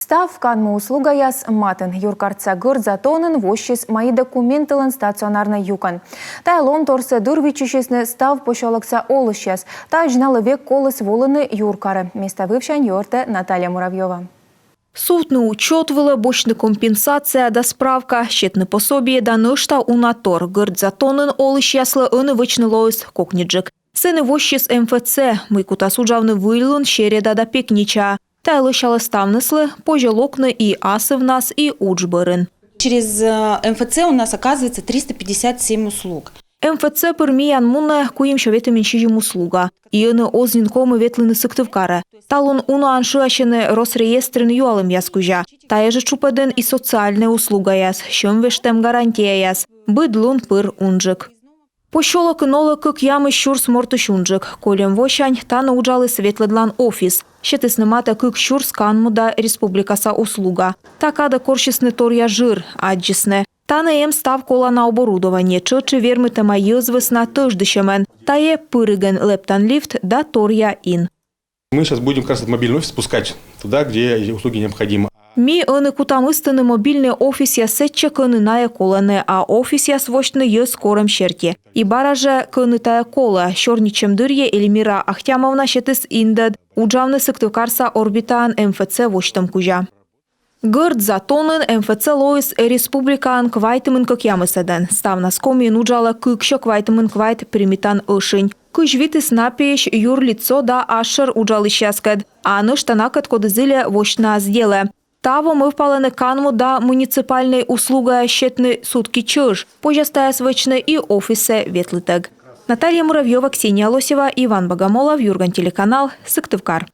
Став канму услуга яс матын юркарца гырдзатонын вощис мои документылын стационарный юкан. Тайлон торсе дурвичищесны став пошолокса олышяс. Та жналы век колыс волыны юркары. Места вывшан юрте Наталья Муравьева. Сутный учет вела, бочная компенсация да справка, счетны пособие да нышта унатор. Гырдзатонын олышяслы ыны вычны лоис кокниджик. Сыны вощис МФЦ, мыкута суджавны вылын шереда да пекнича. Тайлышалы ставныслы, пожелокны и асы в нас, и уджбырын. Через МФЦ у нас оказывается 357 услуг. МФЦ пырмиян муна куим шоветы меньшижим услуга. Ины ознинкомы ветлыны сыктывкары. Талон уна аншуащены Росреестрын юалым яскужа. Таяжы чупадын и социальная услуга яс, щем вештем гарантия яс. Быдлун пыр унджик. Пощолок нолы кык ямы щурс мортыш унджик. Колем вощань таны уджалы светлыдлан офис. Щеты снымата кык щурс канмуда республикаса услуга. Такада коршисны торья жир, аджисны. Таны эм став кола на оборудование, чочи вермы тема юзвысна тыждыщемен. Тае пырыген лептан лифт да торья ин. Мы сейчас будем как раз мобильный офис спускать туда, где услуги необходимы. Ми ыны кутамыстыны мобильный офис я сетче кыны ная коланы, а офис я свощны ё скором щерти. И бараже кыны тая кола, щорничем дырье Эльмира Ахтямовна щетыс индад, уджавны сыктывкарса орбитаан МФЦ вощтам кужа. Гырдзатонын МФЦ лоис республикаан квайтымын кокямысадан. Ставнаскоми нуджала кыкшо квайтымын квайт примитан ышынь. Кыжвитыс напееш юрлицо да ашер уджалыщаскад, а ныштанакат кодызыле вощна сделе. Таво мы впалены канму да муниципальной услуга щетны сутки чыж, пожастая свечны и офисе ветлытег. Наталья Муравьева, Ксения Лосева, Иван Богомолов, Юрган телеканал, Сыктывкар.